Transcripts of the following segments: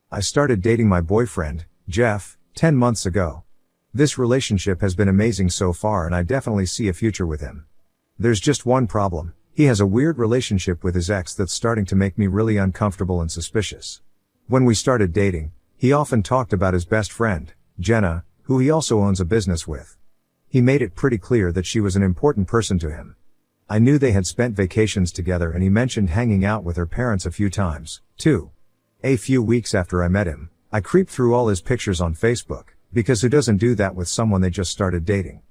I started dating my boyfriend, Jeff, 10 months ago. This relationship has been amazing so far and I definitely see a future with him. There's just one problem. He has a weird relationship with his ex that's starting to make me really uncomfortable and suspicious. When we started dating, he often talked about his best friend, Jenna, who he also owns a business with. He made it pretty clear that she was an important person to him. I knew they had spent vacations together and he mentioned hanging out with her parents a few times, too. A few weeks after I met him, I creeped through all his pictures on Facebook, because who doesn't do that with someone they just started dating?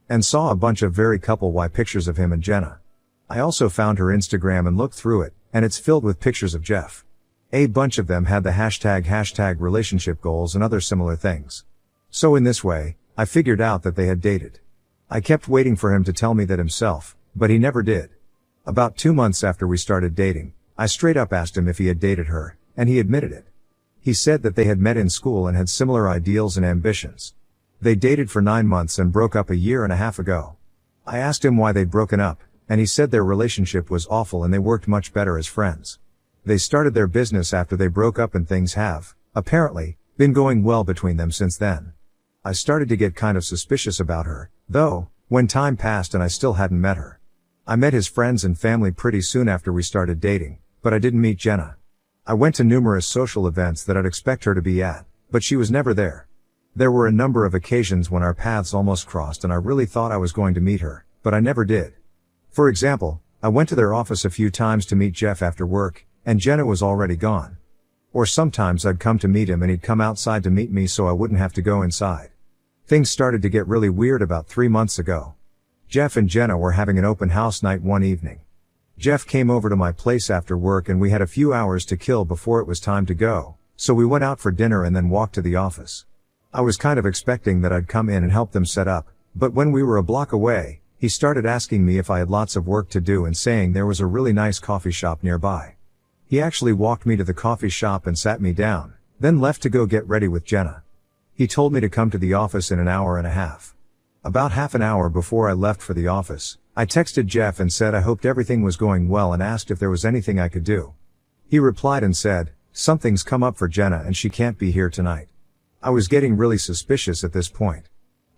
And saw a bunch of very couple-y pictures of him and Jenna. I also found her Instagram and looked through it, and it's filled with pictures of Jeff. A bunch of them had the hashtag relationship goals and other similar things. So in this way, I figured out that they had dated. I kept waiting for him to tell me that himself, but he never did. About 2 months after we started dating, I straight up asked him if he had dated her, and he admitted it. He said that they had met in school and had similar ideals and ambitions. They dated for 9 months and broke up a year and a half ago. I asked him why they'd broken up, and he said their relationship was awful and they worked much better as friends. They started their business after they broke up and things have, apparently, been going well between them since then. I started to get kind of suspicious about her, though, when time passed and I still hadn't met her. I met his friends and family pretty soon after we started dating, but I didn't meet Jenna. I went to numerous social events that I'd expect her to be at, but she was never there. There were a number of occasions when our paths almost crossed and I really thought I was going to meet her, but I never did. For example, I went to their office a few times to meet Jeff after work, and Jenna was already gone. Or sometimes I'd come to meet him and he'd come outside to meet me so I wouldn't have to go inside. Things started to get really weird about 3 months ago. Jeff and Jenna were having an open house night one evening. Jeff came over to my place after work and we had a few hours to kill before it was time to go, so we went out for dinner and then walked to the office. I was kind of expecting that I'd come in and help them set up, but when we were a block away, he started asking me if I had lots of work to do and saying there was a really nice coffee shop nearby. He actually walked me to the coffee shop and sat me down, then left to go get ready with Jenna. He told me to come to the office in an hour and a half. About half an hour before I left for the office, I texted Jeff and said I hoped everything was going well and asked if there was anything I could do. He replied and said, "Something's come up for Jenna and she can't be here tonight." I was getting really suspicious at this point.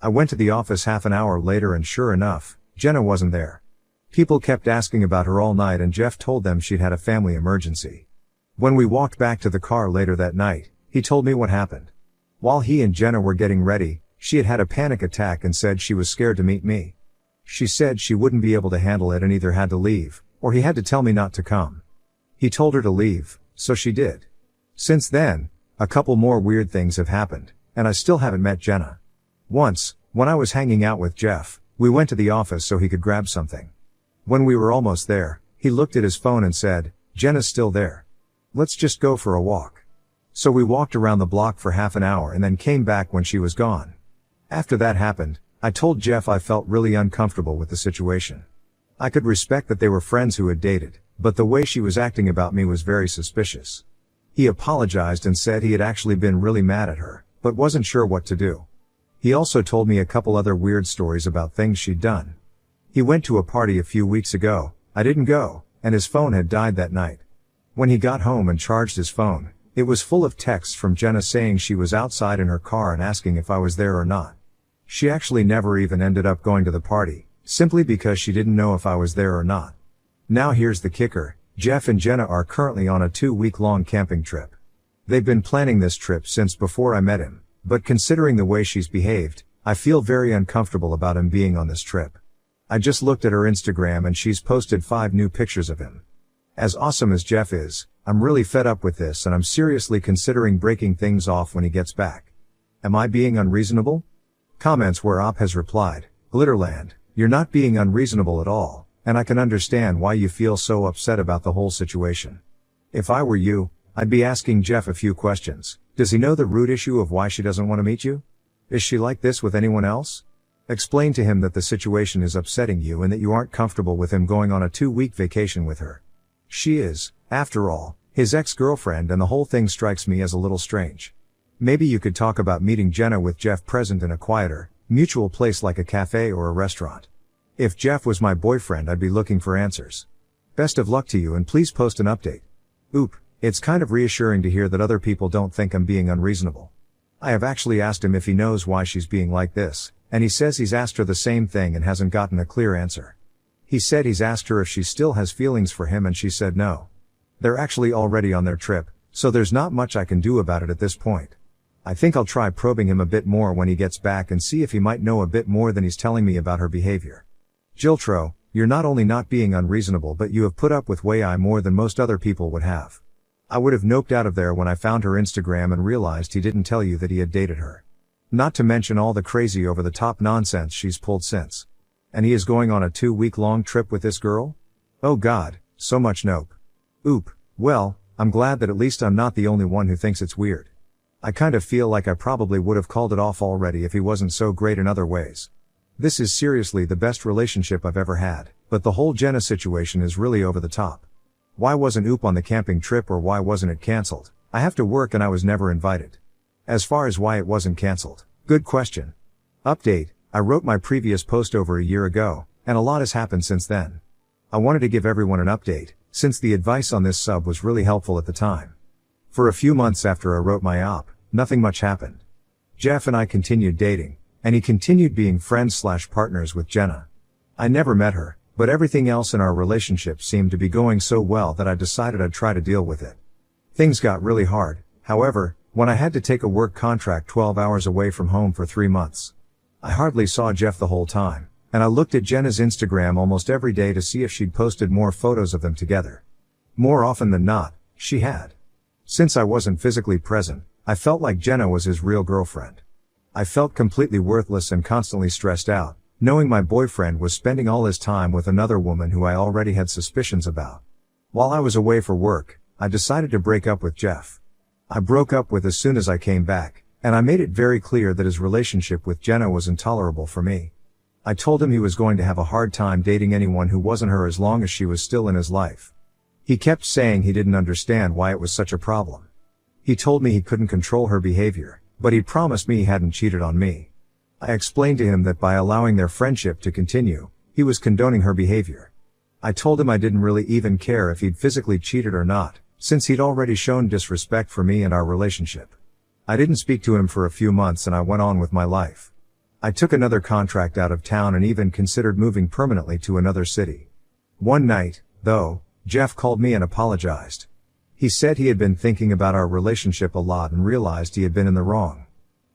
I went to the office half an hour later and sure enough, Jenna wasn't there. People kept asking about her all night and Jeff told them she'd had a family emergency. When we walked back to the car later that night, he told me what happened. While he and Jenna were getting ready, she had had a panic attack and said she was scared to meet me. She said she wouldn't be able to handle it and either had to leave, or he had to tell me not to come. He told her to leave, so she did. Since then, a couple more weird things have happened, and I still haven't met Jenna. Once, when I was hanging out with Jeff, we went to the office so he could grab something. When we were almost there, he looked at his phone and said, "Jenna's still there. Let's just go for a walk." So we walked around the block for half an hour and then came back when she was gone. After that happened, I told Jeff I felt really uncomfortable with the situation. I could respect that they were friends who had dated, but the way she was acting about me was very suspicious. He apologized and said he had actually been really mad at her, but wasn't sure what to do. He also told me a couple other weird stories about things she'd done. He went to a party a few weeks ago, I didn't go, and his phone had died that night. When he got home and charged his phone, it was full of texts from Jenna saying she was outside in her car and asking if I was there or not. She actually never even ended up going to the party, simply because she didn't know if I was there or not. Now here's the kicker, Jeff and Jenna are currently on a 2-week-long camping trip. They've been planning this trip since before I met him, but considering the way she's behaved, I feel very uncomfortable about him being on this trip. I just looked at her Instagram and she's posted 5 new pictures of him. As awesome as Jeff is, I'm really fed up with this and I'm seriously considering breaking things off when he gets back. Am I being unreasonable? Comments where Op has replied, "Glitterland, you're not being unreasonable at all, and I can understand why you feel so upset about the whole situation. If I were you, I'd be asking Jeff a few questions. Does he know the root issue of why she doesn't want to meet you? Is she like this with anyone else? Explain to him that the situation is upsetting you and that you aren't comfortable with him going on a 2-week vacation with her. She is, after all, his ex-girlfriend and the whole thing strikes me as a little strange. Maybe you could talk about meeting Jenna with Jeff present in a quieter, mutual place like a cafe or a restaurant. If Jeff was my boyfriend I'd be looking for answers. Best of luck to you and please post an update. Oop, It's kind of reassuring to hear that other people don't think I'm being unreasonable. I have actually asked him if he knows why she's being like this, and he says he's asked her the same thing and hasn't gotten a clear answer. He said he's asked her if she still has feelings for him and she said no. They're actually already on their trip, so there's not much I can do about it at this point. I think I'll try probing him a bit more when he gets back and see if he might know a bit more than he's telling me about her behavior. Jiltro, you're not only not being unreasonable but you have put up with way more than most other people would have. I would have noped out of there when I found her Instagram and realized he didn't tell you that he had dated her. Not to mention all the crazy over-the-top nonsense she's pulled since. And he is going on a 2-week-long trip with this girl? Oh God, so much nope. Oop, well, I'm glad that at least I'm not the only one who thinks it's weird. I kind of feel like I probably would have called it off already if he wasn't so great in other ways. This is seriously the best relationship I've ever had, but the whole Jenna situation is really over the top. Why wasn't Oop on the camping trip or why wasn't it cancelled? I have to work and I was never invited. As far as why it wasn't cancelled, good question. Update, I wrote my previous post over a year ago, and a lot has happened since then. I wanted to give everyone an update, since the advice on this sub was really helpful at the time. For a few months after I wrote my op, nothing much happened. Jeff and I continued dating, and he continued being friends/partners with Jenna. I never met her, but everything else in our relationship seemed to be going so well that I decided I'd try to deal with it. Things got really hard, however, when I had to take a work contract 12 hours away from home for 3 months. I hardly saw Jeff the whole time, and I looked at Jenna's Instagram almost every day to see if she'd posted more photos of them together. More often than not, she had. Since I wasn't physically present, I felt like Jenna was his real girlfriend. I felt completely worthless and constantly stressed out, knowing my boyfriend was spending all his time with another woman who I already had suspicions about. While I was away for work, I decided to break up with Jeff. I broke up with as soon as I came back, and I made it very clear that his relationship with Jenna was intolerable for me. I told him he was going to have a hard time dating anyone who wasn't her as long as she was still in his life. He kept saying he didn't understand why it was such a problem. He told me he couldn't control her behavior, but he promised me he hadn't cheated on me. I explained to him that by allowing their friendship to continue, he was condoning her behavior. I told him I didn't really even care if he'd physically cheated or not, since he'd already shown disrespect for me and our relationship. I didn't speak to him for a few months and I went on with my life. I took another contract out of town and even considered moving permanently to another city. One night, though, Jeff called me and apologized. He said he had been thinking about our relationship a lot and realized he had been in the wrong.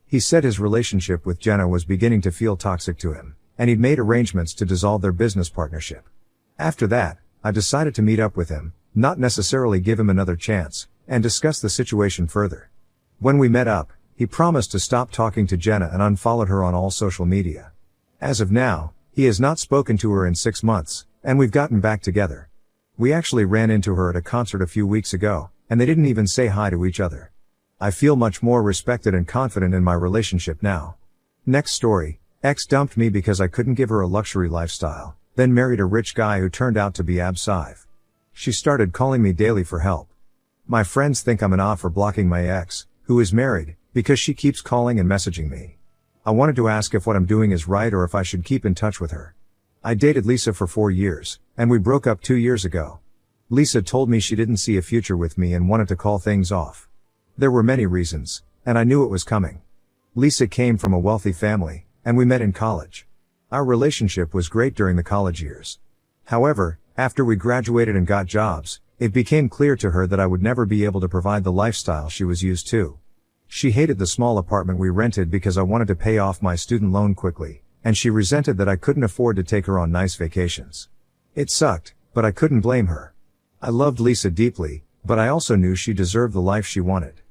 He said his relationship with Jenna was beginning to feel toxic to him, and he'd made arrangements to dissolve their business partnership. After that, I decided to meet up with him, not necessarily give him another chance, and discuss the situation further. When we met up, he promised to stop talking to Jenna and unfollowed her on all social media. As of now, he has not spoken to her in 6 months, and we've gotten back together. We actually ran into her at a concert a few weeks ago, and they didn't even say hi to each other. I feel much more respected and confident in my relationship now. Next story, ex dumped me because I couldn't give her a luxury lifestyle, then married a rich guy who turned out to be Ab-Sive. She started calling me daily for help. My friends think I'm an odd for blocking my ex, who is married, because she keeps calling and messaging me. I wanted to ask if what I'm doing is right or if I should keep in touch with her. I dated Lisa for 4 years, and we broke up 2 years ago. Lisa told me she didn't see a future with me and wanted to call things off. There were many reasons, and I knew it was coming. Lisa came from a wealthy family, and we met in college. Our relationship was great during the college years. However, after we graduated and got jobs, it became clear to her that I would never be able to provide the lifestyle she was used to. She hated the small apartment we rented because I wanted to pay off my student loan quickly, and she resented that I couldn't afford to take her on nice vacations. It sucked, but I couldn't blame her. I loved Lisa deeply, but I also knew she deserved the life she wanted.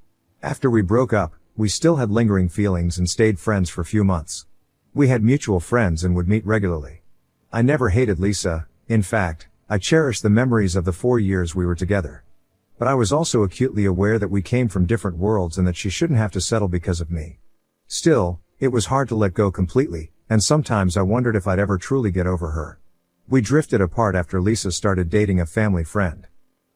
After we broke up, we still had lingering feelings and stayed friends for a few months. We had mutual friends and would meet regularly. I never hated Lisa. In fact, I cherished the memories of the 4 years we were together. But I was also acutely aware that we came from different worlds and that she shouldn't have to settle because of me. Still, it was hard to let go completely, and sometimes I wondered if I'd ever truly get over her. We drifted apart after Lisa started dating a family friend.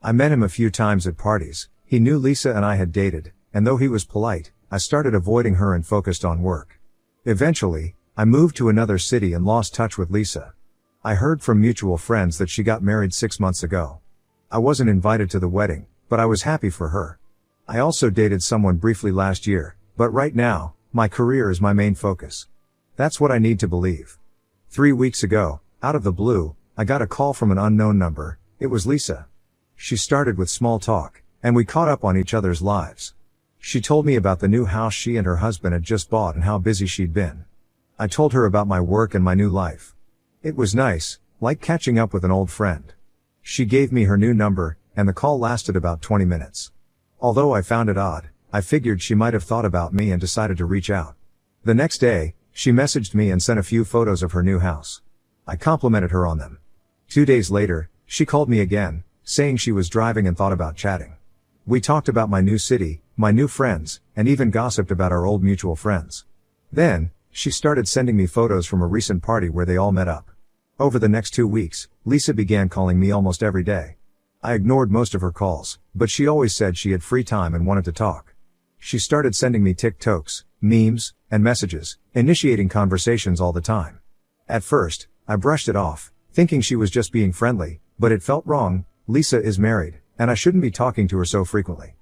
I met him a few times at parties. He knew Lisa and I had dated, and though he was polite, I started avoiding her and focused on work. Eventually, I moved to another city and lost touch with Lisa. I heard from mutual friends that she got married 6 months ago. I wasn't invited to the wedding, but I was happy for her. I also dated someone briefly last year, but right now, my career is my main focus. That's what I need to believe. 3 weeks ago, out of the blue, I got a call from an unknown number. It was Lisa. She started with small talk, and we caught up on each other's lives. She told me about the new house she and her husband had just bought and how busy she'd been. I told her about my work and my new life. It was nice, like catching up with an old friend. She gave me her new number, and the call lasted about 20 minutes. Although I found it odd, I figured she might have thought about me and decided to reach out. The next day, she messaged me and sent a few photos of her new house. I complimented her on them. 2 days later, she called me again, saying she was driving and thought about chatting. We talked about my new city, my new friends, and even gossiped about our old mutual friends. Then, she started sending me photos from a recent party where they all met up. Over the next 2 weeks, Lisa began calling me almost every day. I ignored most of her calls, but she always said she had free time and wanted to talk. She started sending me TikToks, memes, and messages, initiating conversations all the time. At first, I brushed it off, thinking she was just being friendly, but it felt wrong. Lisa is married, and I shouldn't be talking to her so frequently.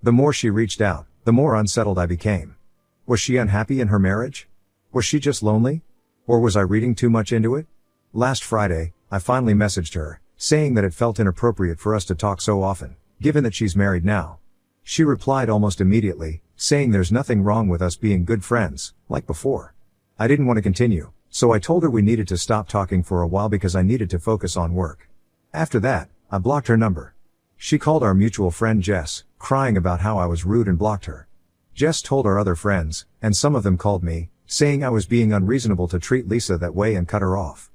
The more she reached out, the more unsettled I became. Was she unhappy in her marriage? Was she just lonely? Or was I reading too much into it? Last Friday, I finally messaged her, saying that it felt inappropriate for us to talk so often, given that she's married now. She replied almost immediately, saying there's nothing wrong with us being good friends, like before. I didn't want to continue, so I told her we needed to stop talking for a while because I needed to focus on work. After that, I blocked her number. She called our mutual friend Jess, crying about how I was rude and blocked her. Jess told our other friends, and some of them called me, saying I was being unreasonable to treat Lisa that way and cut her off.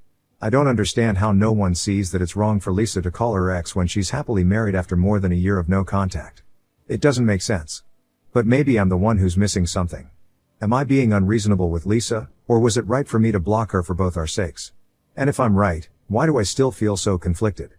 I don't understand how no one sees that it's wrong for Lisa to call her ex when she's happily married after more than a year of no contact. It doesn't make sense. But maybe I'm the one who's missing something. Am I being unreasonable with Lisa, or was it right for me to block her for both our sakes? And if I'm right, why do I still feel so conflicted?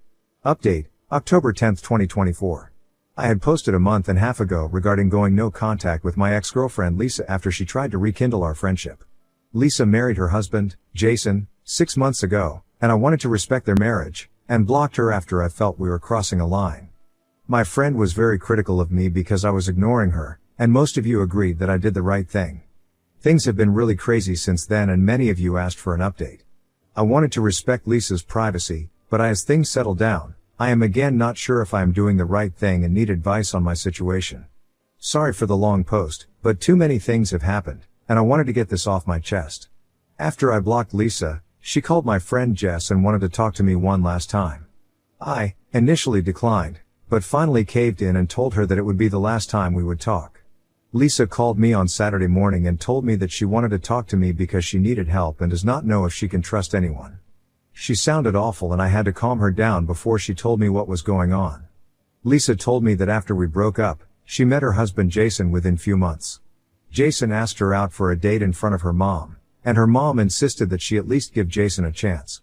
Update, October 10, 2024. I had posted a month and a half ago regarding going no contact with my ex-girlfriend Lisa after she tried to rekindle our friendship. Lisa married her husband, Jason, 6 months ago, and I wanted to respect their marriage, and blocked her after I felt we were crossing a line. My friend was very critical of me because I was ignoring her, and most of you agreed that I did the right thing. Things have been really crazy since then and many of you asked for an update. I wanted to respect Lisa's privacy, but as things settle down, I am again not sure if I am doing the right thing and need advice on my situation. Sorry for the long post, but too many things have happened, and I wanted to get this off my chest. After I blocked Lisa, she called my friend Jess and wanted to talk to me one last time. I initially declined, but finally caved in and told her that it would be the last time we would talk. Lisa called me on Saturday morning and told me that she wanted to talk to me because she needed help and does not know if she can trust anyone. She sounded awful and I had to calm her down before she told me what was going on. Lisa told me that after we broke up, she met her husband Jason within few months. Jason asked her out for a date in front of her mom, and her mom insisted that she at least give Jason a chance.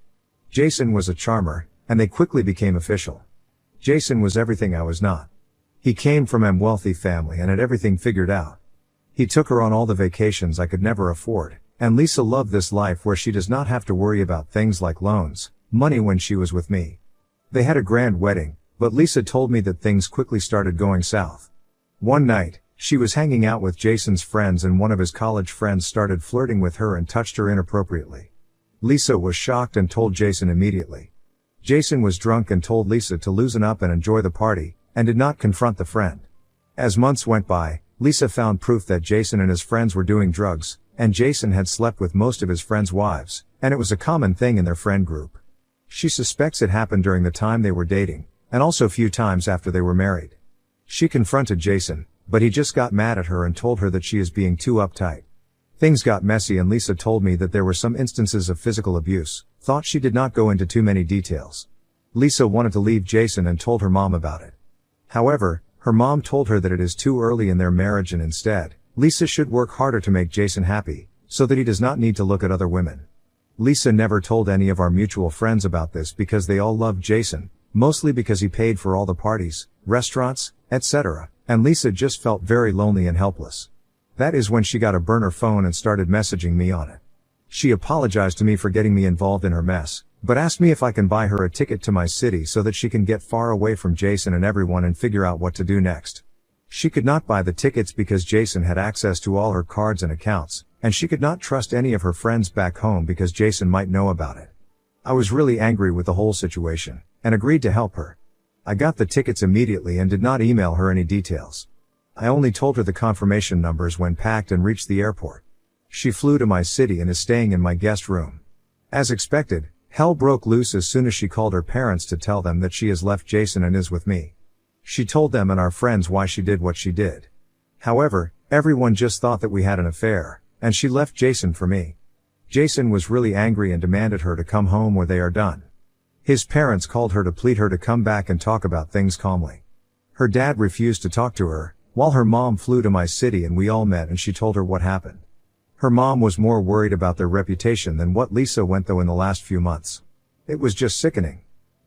Jason was a charmer, and they quickly became official. Jason was everything I was not. He came from a wealthy family and had everything figured out. He took her on all the vacations I could never afford, and Lisa loved this life where she does not have to worry about things like loans, money when she was with me. They had a grand wedding, but Lisa told me that things quickly started going south. One night, she was hanging out with Jason's friends and one of his college friends started flirting with her and touched her inappropriately. Lisa was shocked and told Jason immediately. Jason was drunk and told Lisa to loosen up and enjoy the party, and did not confront the friend. As months went by, Lisa found proof that Jason and his friends were doing drugs, and Jason had slept with most of his friends' wives, and it was a common thing in their friend group. She suspects it happened during the time they were dating, and also few times after they were married. She confronted Jason, but he just got mad at her and told her that she is being too uptight. Things got messy and Lisa told me that there were some instances of physical abuse, thought she did not go into too many details. Lisa wanted to leave Jason and told her mom about it. However, her mom told her that it is too early in their marriage and instead, Lisa should work harder to make Jason happy, so that he does not need to look at other women. Lisa never told any of our mutual friends about this because they all loved Jason, mostly because he paid for all the parties, restaurants, etc., and Lisa just felt very lonely and helpless. That is when she got a burner phone and started messaging me on it. She apologized to me for getting me involved in her mess, but asked me if I can buy her a ticket to my city so that she can get far away from Jason and everyone and figure out what to do next. She could not buy the tickets because Jason had access to all her cards and accounts, and she could not trust any of her friends back home because Jason might know about it. I was really angry with the whole situation, and agreed to help her. I got the tickets immediately and did not email her any details. I only told her the confirmation numbers when packed and reached the airport. She flew to my city and is staying in my guest room. As expected, hell broke loose as soon as she called her parents to tell them that she has left Jason and is with me. She told them and our friends why she did what she did. However, everyone just thought that we had an affair, and she left Jason for me. Jason was really angry and demanded her to come home or they are done. His parents called her to plead her to come back and talk about things calmly. Her dad refused to talk to her, while her mom flew to my city and we all met and she told her what happened. Her mom was more worried about their reputation than what Lisa went through in the last few months. It was just sickening.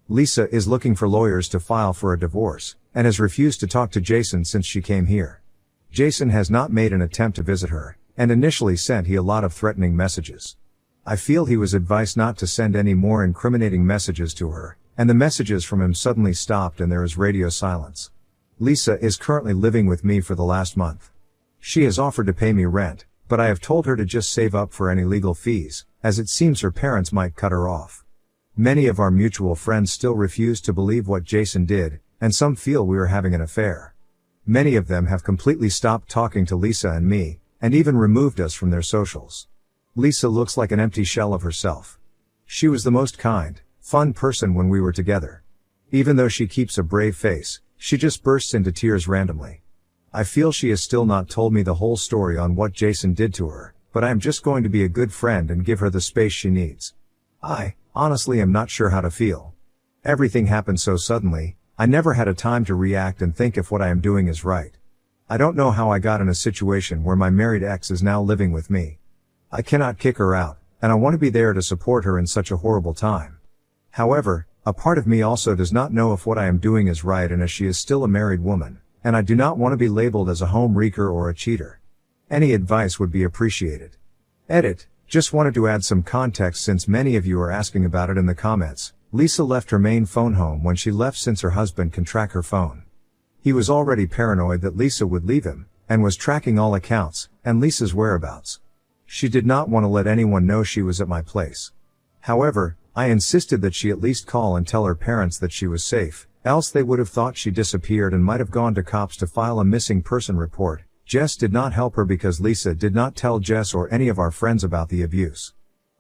Lisa is looking for lawyers to file for a divorce, and has refused to talk to Jason since she came here. Jason has not made an attempt to visit her, and initially sent a lot of threatening messages. I feel he was advised not to send any more incriminating messages to her, and the messages from him suddenly stopped and there is radio silence. Lisa is currently living with me for the last month. She has offered to pay me rent, but I have told her to just save up for any legal fees, as it seems her parents might cut her off. Many of our mutual friends still refuse to believe what Jason did, and some feel we are having an affair. Many of them have completely stopped talking to Lisa and me, and even removed us from their socials. Lisa looks like an empty shell of herself. She was the most kind, fun person when we were together. Even though she keeps a brave face, she just bursts into tears randomly. I feel she has still not told me the whole story on what Jason did to her, but I am just going to be a good friend and give her the space she needs. I, honestly, am not sure how to feel. Everything happened so suddenly, I never had a time to react and think if what I am doing is right. I don't know how I got in a situation where my married ex is now living with me. I cannot kick her out, and I want to be there to support her in such a horrible time. However, a part of me also does not know if what I am doing is right, and as she is still a married woman, and I do not want to be labeled as a home wrecker or a cheater. Any advice would be appreciated. Edit. Just wanted to add some context since many of you are asking about it in the comments. Lisa left her main phone home when she left since her husband can track her phone. He was already paranoid that Lisa would leave him, and was tracking all accounts, and Lisa's whereabouts. She did not want to let anyone know she was at my place. However, I insisted that she at least call and tell her parents that she was safe, else they would have thought she disappeared and might have gone to cops to file a missing person report. Jess did not help her because Lisa did not tell Jess or any of our friends about the abuse.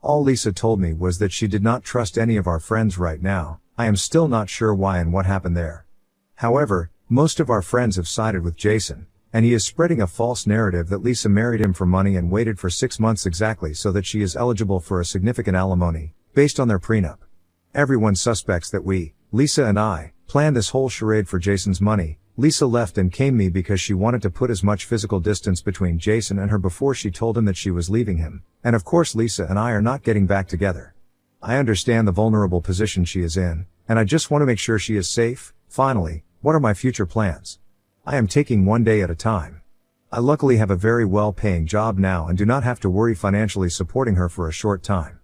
All Lisa told me was that she did not trust any of our friends right now. I am still not sure why and what happened there. However, most of our friends have sided with Jason, and he is spreading a false narrative that Lisa married him for money and waited for 6 months exactly so that she is eligible for a significant alimony, based on their prenup. Everyone suspects that we, Lisa and I, planned this whole charade for Jason's money. Lisa left and came me because she wanted to put as much physical distance between Jason and her before she told him that she was leaving him, and of course Lisa and I are not getting back together. I understand the vulnerable position she is in, and I just want to make sure she is safe. Finally, what are my future plans? I am taking one day at a time. I luckily have a very well-paying job now and do not have to worry financially supporting her for a short time.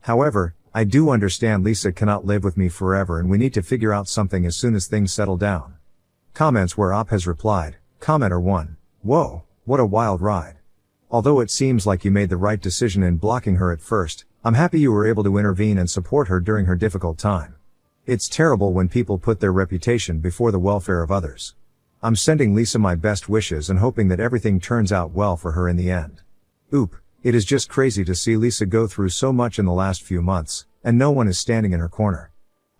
However, I do understand Lisa cannot live with me forever and we need to figure out something as soon as things settle down. Comments where Op has replied, Commenter 1. Whoa, what a wild ride. Although it seems like you made the right decision in blocking her at first, I'm happy you were able to intervene and support her during her difficult time. It's terrible when people put their reputation before the welfare of others. I'm sending Lisa my best wishes and hoping that everything turns out well for her in the end. Oop, it is just crazy to see Lisa go through so much in the last few months, and no one is standing in her corner.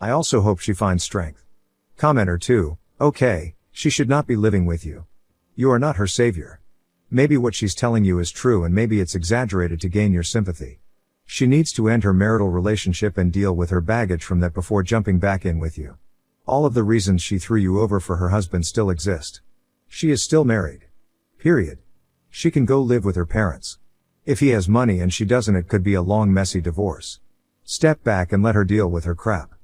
I also hope she finds strength. Commenter 2. Okay, she should not be living with you. You are not her savior. Maybe what she's telling you is true and maybe it's exaggerated to gain your sympathy. She needs to end her marital relationship and deal with her baggage from that before jumping back in with you. All of the reasons she threw you over for her husband still exist. She is still married. Period. She can go live with her parents. If he has money and she doesn't, it could be a long messy divorce. Step back and let her deal with her crap.